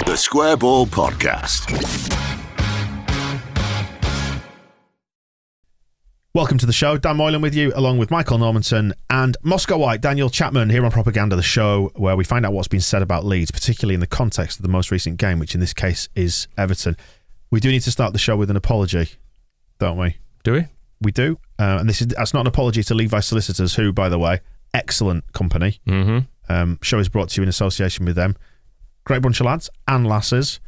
The Square Ball Podcast. Welcome to the show. Dan Moylan with you, along with Michael Normanson and Moscow White, Daniel Chapman, here on Propaganda, the show where we find out what's been said about Leeds, particularly in the context of the most recent game, which in this case is Everton. We do need to start the show with an apology, don't we? Do we? We do. And that's not an apology to Levi Solicitors, who, by the way, excellent company. Show is brought to you in association with them. Great bunch of lads and lasses.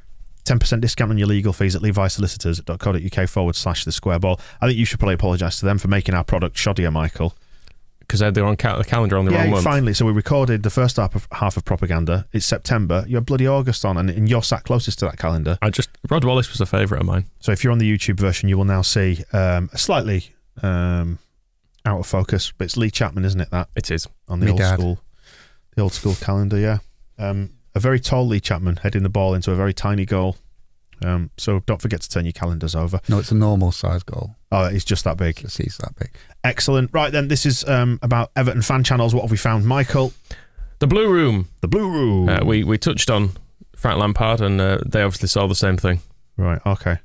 10% discount on your legal fees at levisolicitors.co.uk/the square ball. I think you should probably apologise to them for making our product shoddier, Michael. Because they had the calendar on the wrong month. Finally. So we recorded the first half of Propaganda. It's September. You have bloody August on, and you're sat closest to that calendar. Rod Wallace was a favourite of mine. So if you're on the YouTube version, you will now see a slightly out of focus, but it's Lee Chapman, isn't it? That it is on the old school calendar. Yeah. A very tall Lee Chapman heading the ball into a very tiny goal. So don't forget to turn your calendars over. No, it's a normal size goal. Oh, he's just that big. He's that big. Excellent. Right then, this is about Everton fan channels. What have we found, Michael? The Blue Room. The Blue Room. We touched on Frank Lampard, and they obviously saw the same thing. Right. Okay.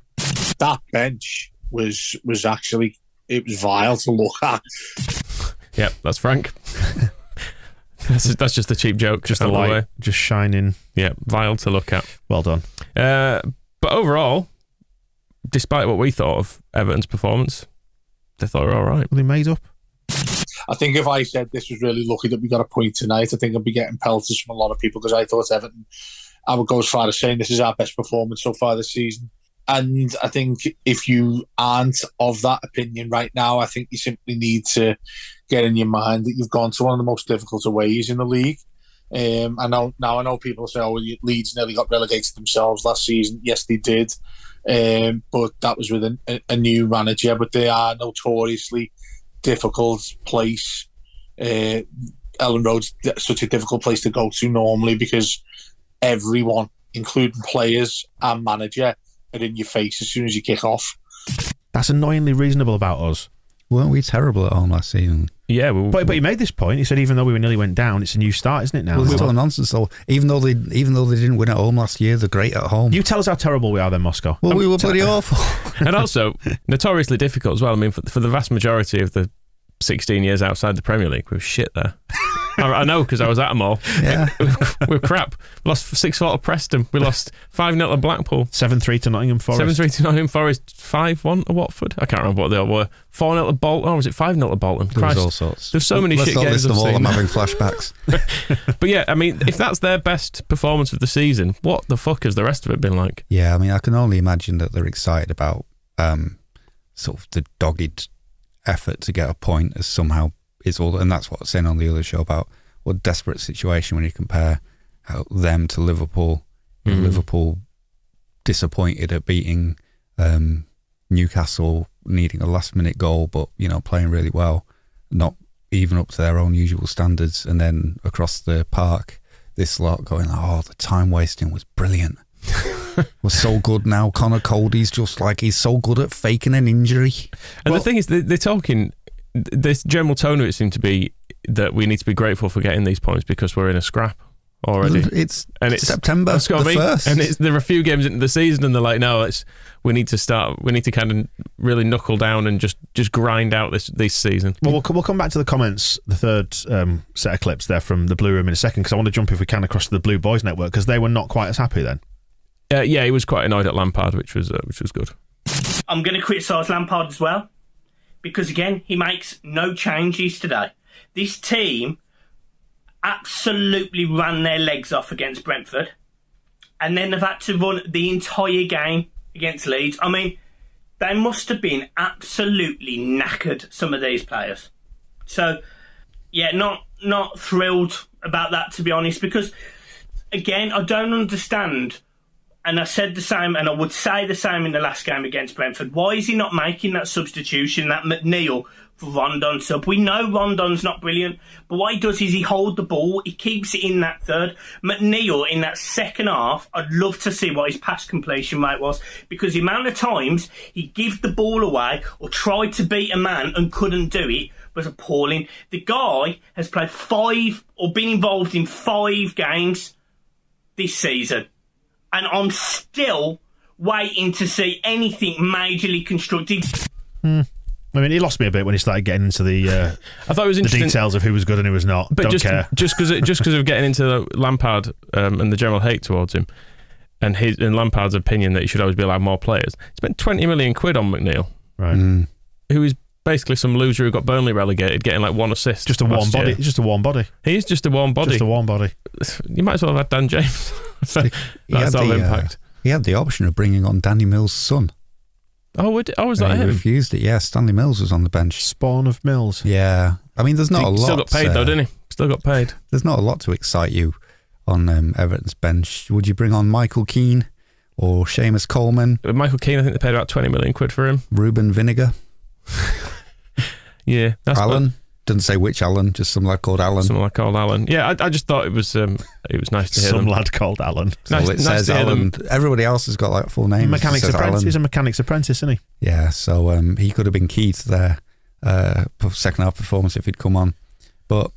That bench was actually, it was vile to look at. Yep, that's Frank. That's just a cheap joke. Just a light, just shining. Yeah, vile to look at. Well done. But overall, despite what we thought of Everton's performance, they thought they were all right. Well, they made up. I think if I said this was really lucky that we got a point tonight, I think I'd be getting pelters from a lot of people, because I thought Everton, I would go as far as saying this is our best performance so far this season. And I think if you aren't of that opinion right now, I think you simply need to get in your mind that you've gone to one of the most difficult aways in the league. I know people say, oh, Leeds nearly got relegated themselves last season. Yes, they did. But that was with a new manager. But they are notoriously difficult place. Elland Road's such a difficult place to go to normally, because everyone, including players and manager, are in your face as soon as you kick off. That's annoyingly reasonable about us. Weren't we terrible at home last season? Yeah, but he made this point. He said even though we nearly went down, it's a new start, isn't it now? Well, it's still nonsense though. Even though they didn't win at home last year, they're great at home. You tell us how terrible we are then, Moscow. Well, we were bloody awful. And also, notoriously difficult as well. I mean, for the vast majority of the 16 years outside the Premier League, we were shit there. I know, because I was at them all. Yeah. We're crap. We lost 6-4 to Preston. We lost 5-0 to Blackpool. 7-3 to Nottingham Forest. 7-3 to Nottingham Forest. 5-1 to Watford. I can't remember what they all were. 4-0 to Bolton. Or was it 5-0 to Bolton? There was all sorts. There's so many shit games I've seen. I'm having flashbacks. But yeah, I mean, if that's their best performance of the season, what the fuck has the rest of it been like? Yeah, I mean, I can only imagine that they're excited about sort of the dogged effort to get a point as somehow is all, and that's what I was saying on the other show about what desperate situation when you compare them to Liverpool. Liverpool disappointed at beating Newcastle, needing a last-minute goal, but playing really well, not even up to their own usual standards. And then across the park, this lot going, "Oh, the time wasting was brilliant." Was so good now. Connor Cody's just like, he's so good at faking an injury. And the thing is, they're talking. This general tone of it seemed to be that we need to be grateful for getting these points because we're in a scrap already. It's September the 1st. And there are a few games into the season and they're like, no, we need to kind of really knuckle down and just grind out this season. Well, we'll come back to the comments, the third set of clips there from the Blue Room in a second, because I want to jump, if we can, across to the Blue Boys Network, because they were not quite as happy then. Yeah, he was quite annoyed at Lampard, which was good. I'm going to criticise Lampard as well, because again, he makes no changes today. This team absolutely ran their legs off against Brentford, and then they've had to run the entire game against Leeds. I mean, they must have been absolutely knackered, some of these players. So, yeah, not thrilled about that, to be honest, because, again, I don't understand. And I said the same, and I would say the same in the last game against Brentford. Why is he not making that substitution, that McNeil for Rondon sub? We know Rondon's not brilliant, but what he does is he holds the ball, he keeps it in that third. McNeil, in that second half, I'd love to see what his pass completion rate was, because the amount of times he gave the ball away or tried to beat a man and couldn't do it was appalling. The guy has played 5 or been involved in 5 games this season. And I'm still waiting to see anything majorly constructive. I mean, he lost me a bit when he started getting into the I thought it was the interesting. details of who was good and who was not. But Don't just care. just because of getting into Lampard and the general hate towards him, and Lampard's opinion that he should always be allowed more players. He spent 20 million quid on McNeil, Right. who is basically some loser who got Burnley relegated, getting like 1 assist. Just a warm body. It's just a warm body. He is just a warm body. Just a warm body. You might as well have had Dan James. That's all impact. He had the option of bringing on Danny Mills' son. Was that He him? refused it. Yeah, Stanley Mills was on the bench. Spawn of Mills. Yeah, I mean, there's not a lot. Still got paid though, didn't he? Still got paid. There's not a lot to excite you on Everton's bench. Would you bring on Michael Keane or Seamus Coleman? Michael Keane, I think they paid about 20 million quid for him. Ruben Vinegar? Yeah, that's Alan? Doesn't say which Alan, just some lad called Alan. Someone like called Alan. Yeah, I just thought it was nice to hear Some them. lad called Alan. Well, it says to hear Alan. them. Everybody else has got like full names. Mechanic's It says apprentice. Alan. He's a mechanic's apprentice, isn't he? Yeah, so he could have been key to their second half performance if he'd come on. But,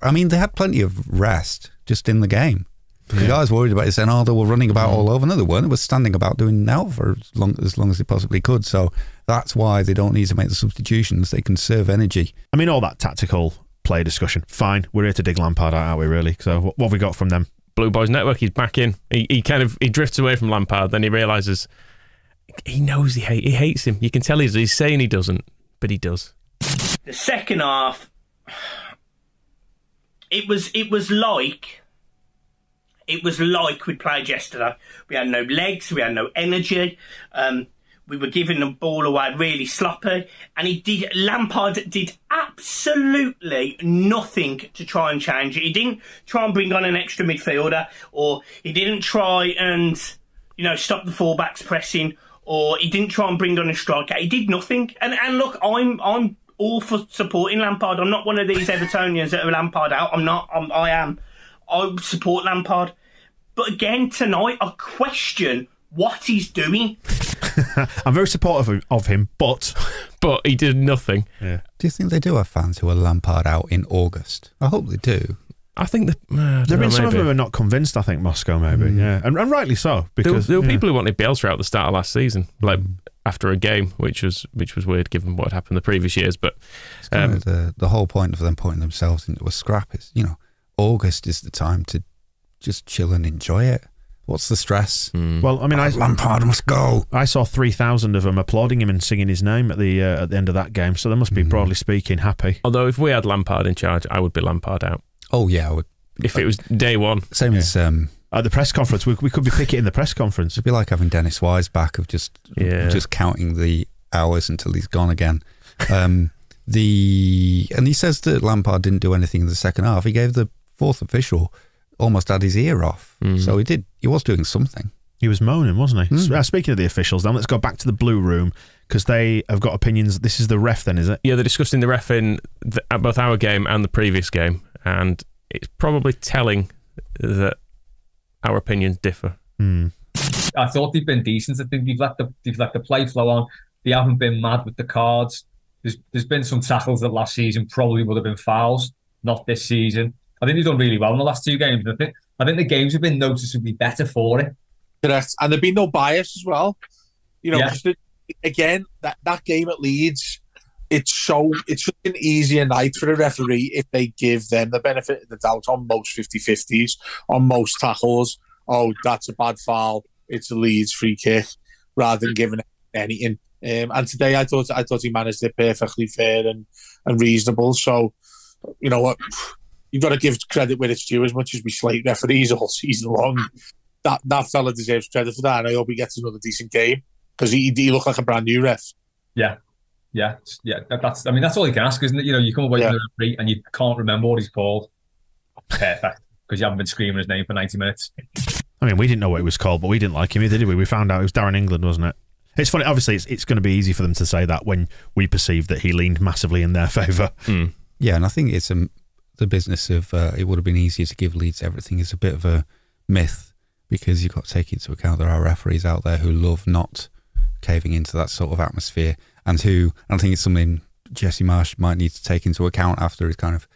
I mean, they had plenty of rest just in the game. The guys worried about it, saying, they were running about all over. No, they weren't. They were standing about doing now for as long as they possibly could. So that's why they don't need to make the substitutions. They conserve energy. I mean, all that tactical play discussion. Fine. We're here to dig Lampard out, aren't we, really? So what have we got from them? Blue Boys Network, he's back in. He drifts away from Lampard, then he realises he knows he hates him. You can tell he's saying he doesn't, but he does. The second half, it was like we played yesterday. We had no legs, we had no energy. We were giving the ball away really sloppy, and Lampard did absolutely nothing to try and change it. He didn't try and bring on an extra midfielder, or he didn't try and stop the fullbacks pressing, or he didn't try and bring on a striker. He did nothing. And look, I'm all for supporting Lampard. I'm not one of these Evertonians that are Lampard out. I'm not. I am. I support Lampard. But again, tonight, I question what he's doing. I'm very supportive of him, but he did nothing. Yeah. Do you think they do have fans who are Lampard out in August? I hope they do. I think there have been some of them who are not convinced, I think, Moscow, maybe. Yeah. And rightly so. Because there were people who wanted Bielsa out at the start of last season, like after a game, which was weird given what had happened the previous years. But it's kind of the whole point of them putting themselves into a scrap is, August is the time to just chill and enjoy it. What's the stress? Well, I mean, Lampard must go. I saw 3,000 of them applauding him and singing his name at the end of that game, so they must be, broadly speaking, happy. Although if we had Lampard in charge, I would be Lampard out. Oh, yeah, I would. If it was day one. Same as... at the press conference, we could be picking the press conference. It'd be like having Dennis Wise back of just counting the hours until he's gone again. And he says that Lampard didn't do anything in the second half. He gave the fourth official almost had his ear off. So he was doing something. He was moaning, wasn't he? Speaking of the officials, then let's go back to the Blue Room, because they have got opinions. This is the ref then, is it? Yeah, they're discussing the ref in both our game and the previous game, and it's probably telling that our opinions differ. I thought they've been decent. I think they've let the play flow on. They haven't been mad with the cards. There's been some tackles that last season probably would have been fouls, not this season. I think they've done really well in the last two games. I think the games have been noticeably better for it. Correct. And there'd be no bias as well. Again, that game at Leeds, it's such an easier night for a referee if they give them the benefit of the doubt on most 50-50s, on most tackles. Oh, that's a bad foul. It's a Leeds free kick, rather than giving anything. And today I thought he managed it perfectly fair and reasonable. So, you know what? You've got to give credit where it's due. As much as we slate referees all season long, that fella deserves credit for that, and I hope he gets another decent game, because he looked like a brand new ref. Yeah. That's all you can ask, isn't it? You come away from the referee and you can't remember what he's called. Perfect, because you haven't been screaming his name for 90 minutes. I mean, we didn't know what it was called, but we didn't like him either, did we? We found out it was Darren England, wasn't it? It's funny. Obviously, it's going to be easy for them to say that when we perceived that he leaned massively in their favour. Yeah, and I think it's the business of it would have been easier to give Leeds everything is a bit of a myth, because you've got to take into account there are referees out there who love not caving into that sort of atmosphere, and I think it's something Jesse Marsh might need to take into account after his kind of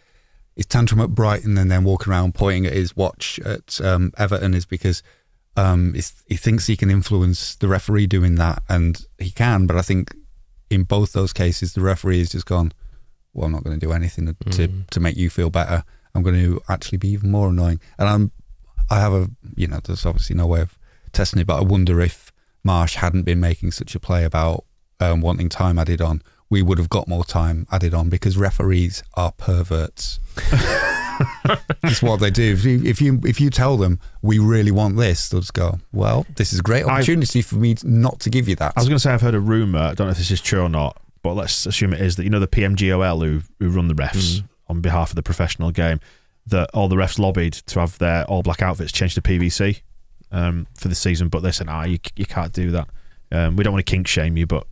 his tantrum at Brighton and then walking around pointing at his watch at Everton is because he thinks he can influence the referee doing that, and he can, but I think in both those cases the referee has just gone, well, I'm not going to do anything to make you feel better. I'm going to actually be even more annoying. And I have a, there's obviously no way of testing it, but I wonder if Marsh hadn't been making such a play about wanting time added on, we would have got more time added on, because referees are perverts. That's what they do. If you tell them we really want this, they'll just go, well, this is a great opportunity for me not to give you that. I was going to say, I've heard a rumour, I don't know if this is true or not, but let's assume it is, that the PMGOL who run the refs on behalf of the professional game, that all the refs lobbied to have their all black outfits changed to PVC for the season, but they said, you can't do that. We don't want to kink shame you, but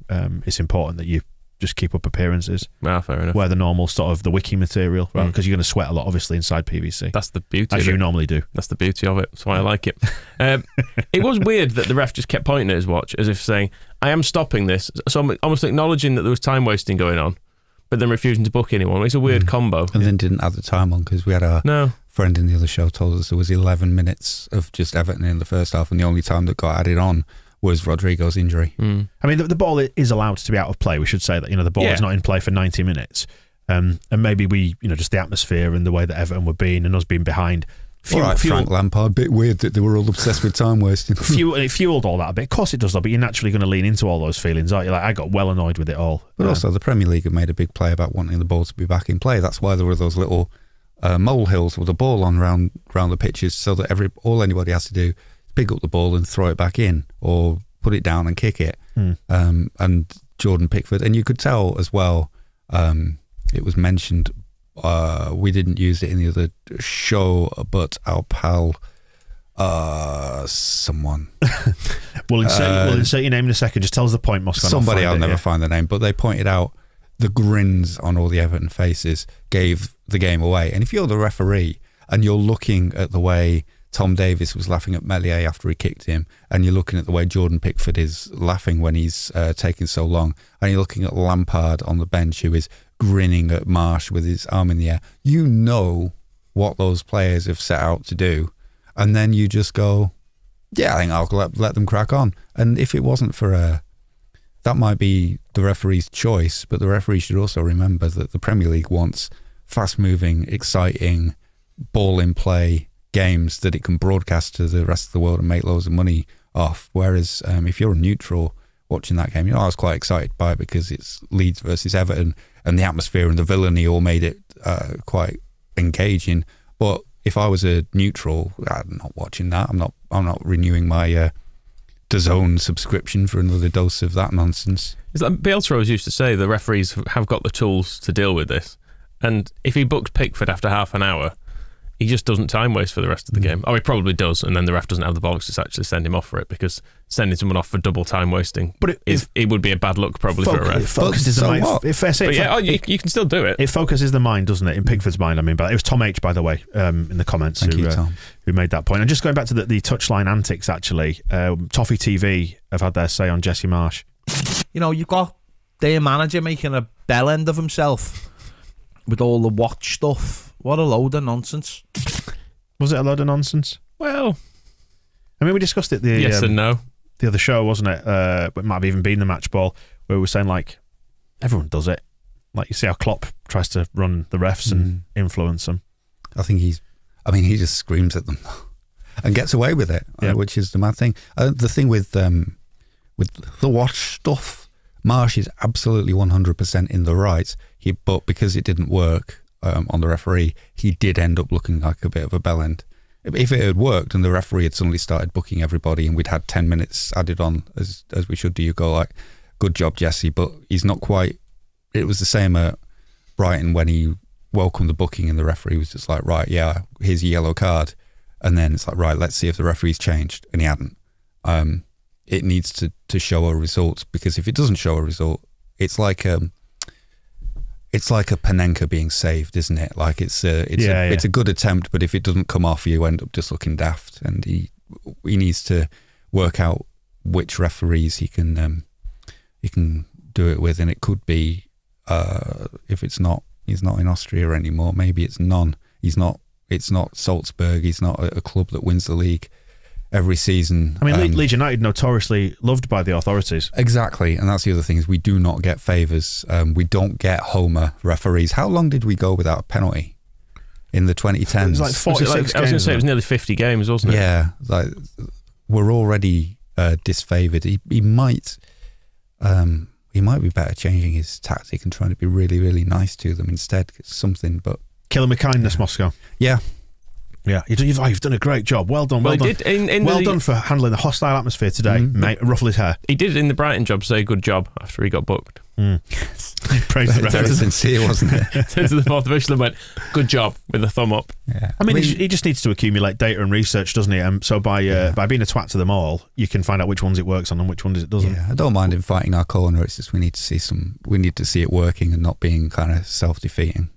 it's important that you just keep up appearances. Fair enough. Wear the normal sort of the wiki material, right? Because you're going to sweat a lot, obviously, inside PVC. That's the beauty as of you it. normally do. That's the beauty of it. That's why I like it. It was weird that the ref just kept pointing at his watch as if saying, I am stopping this. So I'm almost acknowledging that there was time wasting going on, but then refusing to book anyone. It's a weird combo. And then didn't add the time on, because we had a friend in the other show told us there was 11 minutes of just Everton in the first half, and the only time that got added on was Rodrigo's injury. I mean, the ball is allowed to be out of play. We should say that, the ball is not in play for 90 minutes. And maybe we, just the atmosphere and the way that Everton were being and us being behind. Frank Lampard, a bit weird that they were all obsessed with time wasting. It fueled all that a bit. Of course it does, though, but you're naturally going to lean into all those feelings, aren't you? Like, I got well annoyed with it all. But also, the Premier League have made a big play about wanting the ball to be back in play. That's why there were those little molehills with the ball on around the pitches, so that all anybody has to do is pick up the ball and throw it back in, or put it down and kick it. And Jordan Pickford, and you could tell as well, it was mentioned, we didn't use it in the other show, but our pal, someone. We'll insert your name in a second. Just tell us the point, Moscow. Somebody, I'll never find the name, but they pointed out the grins on all the Everton faces gave the game away. And if you're the referee and you're looking at the way Tom Davies was laughing at Meslier after he kicked him, and you're looking at the way Jordan Pickford is laughing when he's taking so long, and you're looking at Lampard on the bench who is grinning at Marsh with his arm in the air, you know what those players have set out to do, and then you just go, yeah, I think I'll let them crack on. And if it wasn't for that might be the referee's choice, but the referee should also remember that the Premier League wants fast-moving, exciting, ball-in-play games that it can broadcast to the rest of the world and make loads of money off. Whereas if you're a neutral watching that game, I was quite excited by it because it's Leeds versus Everton, and the atmosphere and the villainy all made it quite engaging. But if I was a neutral, I'm not watching that. I'm not renewing my DAZN subscription for another dose of that nonsense. It's like Bielsa always used to say, the referees have got the tools to deal with this, and if he books Pickford after half an hour, he just doesn't time waste for the rest of the game. Oh, he probably does, and then the ref doesn't have the bollocks to actually send him off for it, because sending someone off for double time wasting, it would be a bad look probably for a ref. It focuses the mind. You can still do it. It focuses the mind, doesn't it? In Pickford's mind, I mean. But it was Tom H, by the way, in the comments, who made that point. And just going back to the touchline antics, actually, Toffee TV have had their say on Jesse Marsh. You've got their manager making a bell end of himself with all the watch stuff. What a load of nonsense. Was it a load of nonsense? Well, I mean, we discussed it yes and no. The other show, wasn't it? It might have even been the match ball, where we were saying, like, everyone does it. Like, you see how Klopp tries to run the refs and influence them. I think he just screams at them and gets away with it, which is the mad thing. The thing with the watch stuff, Marsh is absolutely 100% in the right. But because it didn't work on the referee, he did end up looking like a bit of a bellend. If it had worked and the referee had suddenly started booking everybody and we'd had 10 minutes added on as we should do, you go like, good job, Jesse. But he's not quite. It was the same at Brighton when he welcomed the booking and the referee was just like, right, yeah, here's your yellow card. And then it's like, right, let's see if the referee's changed. And he hadn't. It needs to show a result, because if it doesn't show a result, it's like a Panenka being saved, isn't it? Like it's a good attempt, but if it doesn't come off, you end up just looking daft. And he needs to work out which referees he can do it with, and it could be if it's not He's not in Austria anymore. Maybe it's none. He's not. It's not Salzburg. He's not a club that wins the league every season. I mean, Leeds United notoriously loved by the authorities. Exactly, and that's the other thing is we do not get favours. We don't get Homer referees. How long did we go without a penalty in the 2010s? It was like 46 games. I was going to say it was nearly 50 games, wasn't it? Yeah, like we're already disfavoured. He might be better changing his tactic and trying to be really, really nice to them instead. Something, but kill him with kindness, Moscow. Yeah. Yeah, you've done a great job. Well done, well done. Well done for handling the hostile atmosphere today, mate. Ruffle his hair. He did in the Brighton job say good job after he got booked. Praise the Very sincere, wasn't it? Turned to the fourth official and went, good job, with a thumb up. Yeah. I mean, he just needs to accumulate data and research, doesn't he? So by being a twat to them all, you can find out which ones it works on and which ones it doesn't. Yeah, I don't mind him fighting our corner. It's just we need to see it working and not being kind of self-defeating.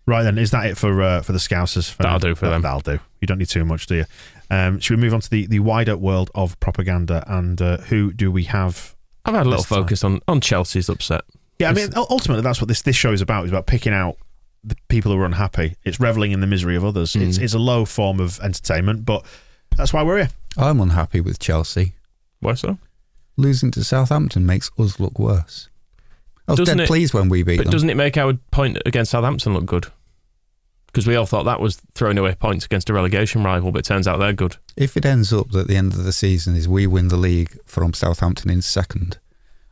Right then, is that it for the Scousers? That'll do for them. That'll do. You don't need too much, do you? Should we move on to the wider world of propaganda, and who do we have? I've had a little focus on Chelsea's upset. Yeah, I mean, ultimately that's what this show is about. It's about picking out the people who are unhappy. It's revelling in the misery of others. It's a low form of entertainment, but that's why we're here. I'm unhappy with Chelsea. Why so? Losing to Southampton makes us look worse. I was dead pleased when we beat them. But doesn't it make our point against Southampton look good? Because we all thought that was throwing away points against a relegation rival, but it turns out they're good. If it ends up that the end of the season is we win the league from Southampton in second,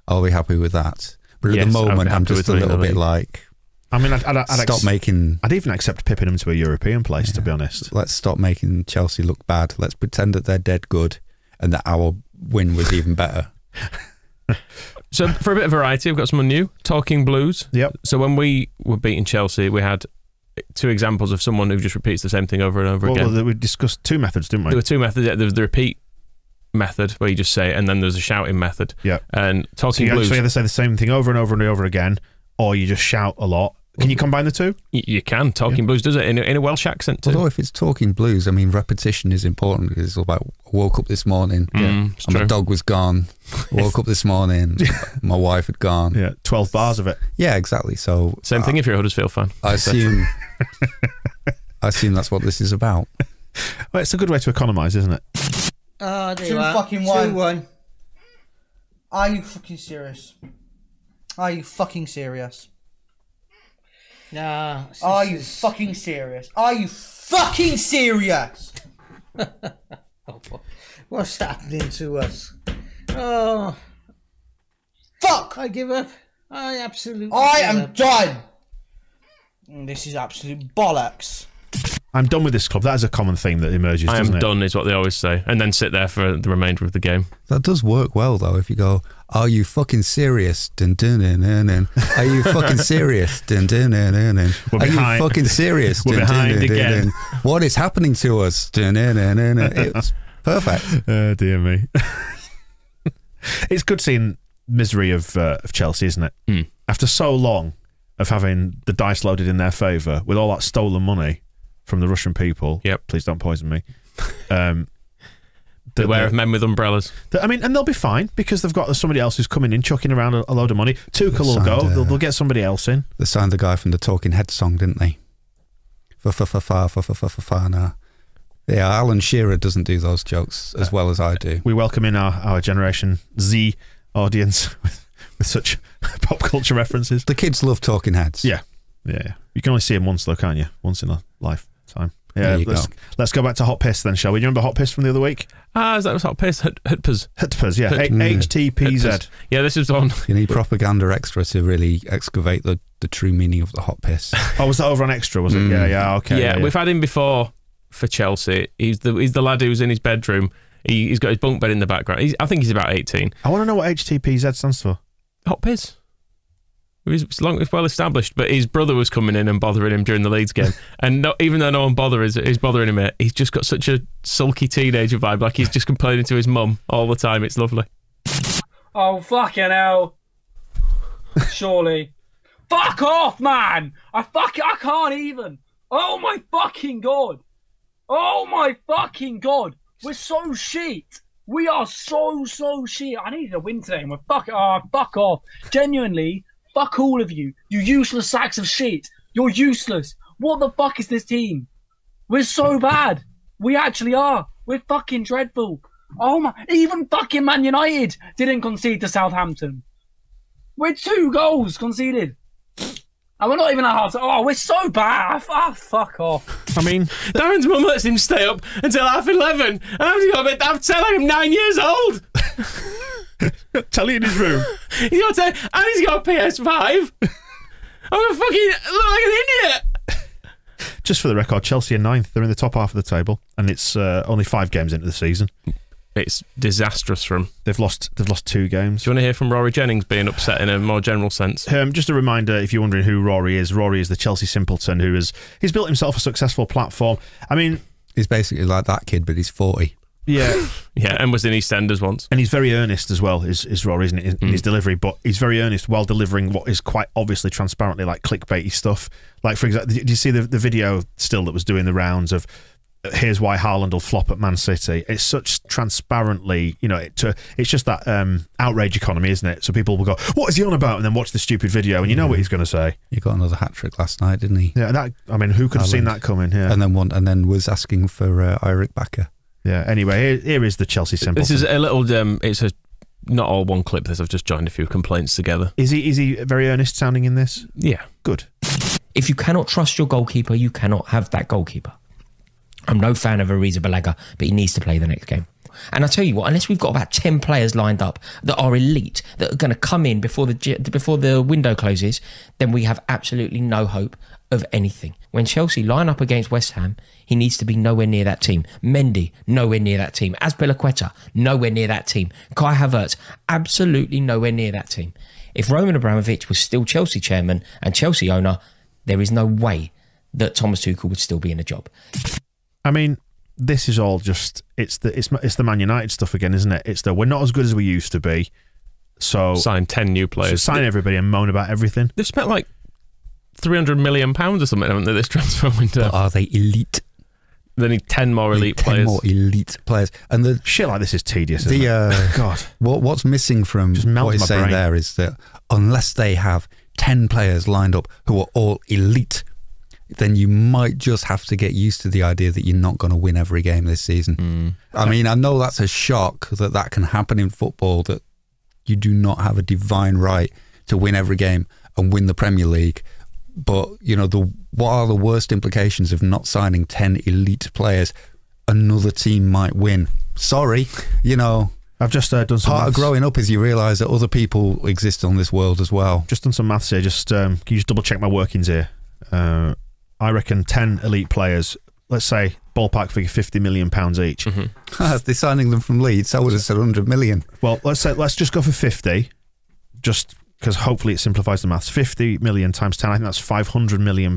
I'll be happy with that. But at the moment, I'm just a little bit like... I mean, I'd even accept pipping them to a European place, to be honest. Let's stop making Chelsea look bad. Let's pretend that they're dead good and that our win was even better. So for a bit of variety, we've got someone new, Talking Blues. Yep. So when we were beating Chelsea, we had two examples of someone who just repeats the same thing over and over again. Well, we discussed two methods, didn't we? There were two methods. There was the repeat method where you just say it, and then there's a shouting method. Yeah. And Talking Blues. So you either say the same thing over and over and over again, or you just shout a lot. Can you combine the two? You can. Talking Blues does it in a Welsh accent too. Although if it's Talking Blues, I mean, repetition is important because it's all about, I woke up this morning and my dog was gone. Woke up this morning, my wife had gone. Yeah, 12 bars of it. Yeah, exactly. So same thing if you're a Huddersfield fan. I assume that's what this is about. Well, it's a good way to economise, isn't it? 2-1. Are you fucking serious? Are you fucking serious? Nah. Are you fucking serious? Are you fucking serious? What's happening to us? Oh. Fuck! I give up. I absolutely am done! This is absolute bollocks. I'm done with this club. That is a common theme that emerges, doesn't it? I am done is what they always say. And then sit there for the remainder of the game. That does work well, though, if you go, are you fucking serious? Dun, dun, dun, dun, dun. Are you fucking serious? Dun, dun, dun, dun, dun. Are you fucking serious? We're behind again. What is happening to us? Dun, dun, dun, dun, dun. It's perfect. Oh, dear me. It's good seeing misery of Chelsea, isn't it? After so long of having the dice loaded in their favour, with all that stolen money from the Russian people. Yep. Please don't poison me. Beware of men with umbrellas. I mean, and they'll be fine because they've got somebody else who's coming in, chucking around a load of money. Tuchel will go. They'll get somebody else in. They signed the guy from the Talking Heads song, didn't they? Fa-fa-fa-fa-fa-fa-fa-na. Yeah, Alan Shearer doesn't do those jokes as well as I do. We welcome in our Generation Z audience with such pop culture references. The kids love Talking Heads. Yeah. You can only see them once, though, can't you? Once in a lifetime. Yeah, let's go back to Hot Piss then, shall we? Do you remember Hot Piss from the other week? Is that Hot Piss? Hutpers. Hutpers, yeah. HTPZ. Yeah, this is one. You need propaganda extra to really excavate the true meaning of the Hot Piss. Oh, was that over on Extra, was it? Yeah, okay. Yeah, we've had him before for Chelsea. He's the lad who's in his bedroom. He's got his bunk bed in the background. I think he's about 18. I want to know what HTPZ stands for. Hot Piss. It's well established, but his brother was coming in and bothering him during the Leeds game, and even though no one is bothering him, he's just got such a sulky teenager vibe, like he's just complaining to his mum all the time. It's lovely. Oh fucking hell! Surely, fuck off, man! I can't even. Oh my fucking god! Oh my fucking god! We're so shit. We are so shit. I needed a win today, and fuck off. Genuinely. Fuck all of you, you useless sacks of shit. You're useless. What the fuck is this team? We're so bad. We actually are. We're fucking dreadful. Oh my! Even fucking Man United didn't concede to Southampton. We're 2 goals conceded. And we're not even at half. Oh, we're so bad. Oh, fuck off. I mean, Darren's mum lets him stay up until 11:30, and I'm telling him 9 years old. Telly in his room. He's got and he's got a PS5. I'm gonna fucking look like an idiot. Just for the record, Chelsea are 9th. They're in the top half of the table, and it's only 5 games into the season. It's disastrous for them. They've lost 2 games. Do you want to hear from Rory Jennings being upset in a more general sense? Just a reminder, if you're wondering who Rory is the Chelsea simpleton he's built himself a successful platform. I mean, he's basically like that kid, but he's 40. Yeah. Yeah, and was in EastEnders once. And he's very earnest as well, is Rory, isn't it, in his delivery, but he's very earnest while delivering what is quite obviously transparently like clickbaity stuff. Like, for example, did you see the video still that was doing the rounds of here's why Haaland will flop at Man City? It's such transparently, it's just that outrage economy, isn't it? So people will go, what is he on about? And then watch the stupid video and you know what he's going to say. He got another hat-trick last night, didn't he? Yeah, who could have seen that coming? Yeah. And then was asking for Eric Bakker. Yeah, anyway, here is the Chelsea simpleton. This is a little, it's not all one clip, I've just joined a few complaints together. Is he very earnest sounding in this? Yeah. Good. If you cannot trust your goalkeeper, you cannot have that goalkeeper. I'm no fan of Ariza Balaga, but he needs to play the next game. And I tell you what, unless we've got about 10 players lined up that are elite, that are going to come in before the window closes, then we have absolutely no hope of anything. When Chelsea line up against West Ham, he needs to be nowhere near that team. Mendy, nowhere near that team. Azpilicueta, nowhere near that team. Kai Havertz, absolutely nowhere near that team. If Roman Abramovich was still Chelsea chairman and Chelsea owner, there is no way that Thomas Tuchel would still be in a job. I mean, this is all just it's the Man United stuff again, isn't it? It's we're not as good as we used to be, so sign 10 new players, sign everybody and moan about everything. They've spent like £300 million or something, haven't they, this transfer window? But are they elite? They need 10 more elite players. 10 more elite players. And the shit like this is tedious, isn't it? God. What's missing from what he's saying there is that unless they have 10 players lined up who are all elite, then you might just have to get used to the idea that you're not going to win every game this season. I mean, I know that's a shock that can happen in football, that you do not have a divine right to win every game and win the Premier League. But, what are the worst implications of not signing 10 elite players? Another team might win. Sorry, I've just done some part maths. of growing up is you realise that other people exist on this world as well. Just done some maths here. Can you just double check my workings here? I reckon 10 elite players, let's say ballpark figure £50 million each. They're signing them from Leeds. I would have said 100 million. Well, let's just go for 50, just because hopefully it simplifies the maths. 50 million times 10, I think that's £500 million.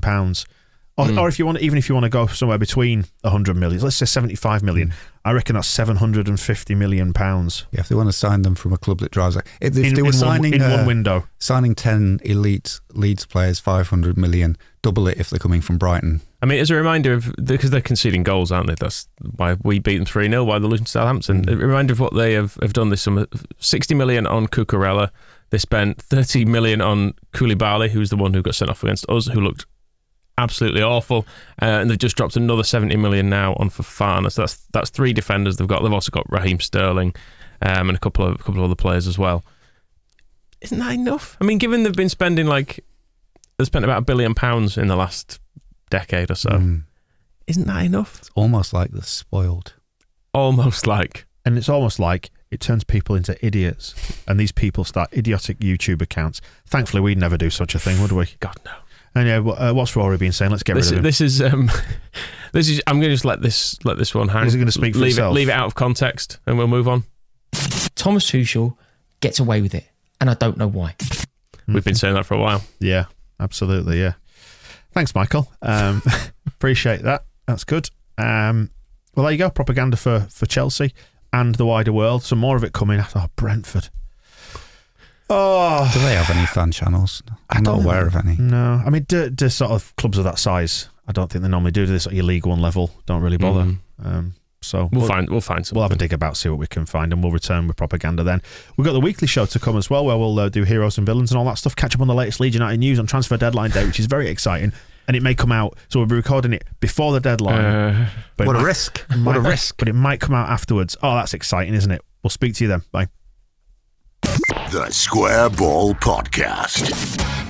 Or if you want, even if you want to go somewhere between 100 million, let's say 75 million, I reckon that's £750 million. Yeah, if they want to sign them from a club that drives like, if they were signing in one window, signing 10 elite Leeds players, 500 million, double it if they're coming from Brighton. I mean, as a reminder of, because they're conceding goals, aren't they? That's why we beat them 3-0, why they're losing to Southampton. A reminder of what they have done this summer: 60 million on Cucurella. They spent 30 million on Koulibaly, who's the one who got sent off against us, who looked absolutely awful, and they've just dropped another 70 million now on Fofana. So that's 3 defenders they've got. They've also got Raheem Sterling and a couple of other players as well. Isn't that enough? I mean, given they've been spending they've spent about £1 billion in the last decade or so. Isn't that enough? It's almost like they're spoiled. Almost like. And it's almost like it turns people into idiots, and these people start idiotic YouTube accounts. Thankfully, we'd never do such a thing, would we? God, no. And yeah, what's Rory been saying? Let's get rid of him. This is. I'm going to just let this one hang. Is it going to speak for itself? Leave it out of context, and we'll move on. Thomas Tuchel gets away with it, and I don't know why. We've been saying that for a while. Yeah, absolutely. Yeah. Thanks, Michael. Appreciate that. That's good. Well, there you go. Propaganda for Chelsea and the wider world. Some more of it coming after Brentford. Oh, do they have any fan channels? I'm not aware of any. No, I mean, do sort of clubs of that size? I don't think they normally do this at your League One level. Don't really bother. So we'll find something. We'll have a dig about, see what we can find, and we'll return with propaganda then. We've got the weekly show to come as well, where we'll do heroes and villains and all that stuff. Catch up on the latest Leeds United news on transfer deadline day, which is very exciting. and it may come out. So we'll be recording it before the deadline. What a risk! What a risk! But it might come out afterwards. Oh, that's exciting, isn't it? We'll speak to you then. Bye. The Square Ball Podcast.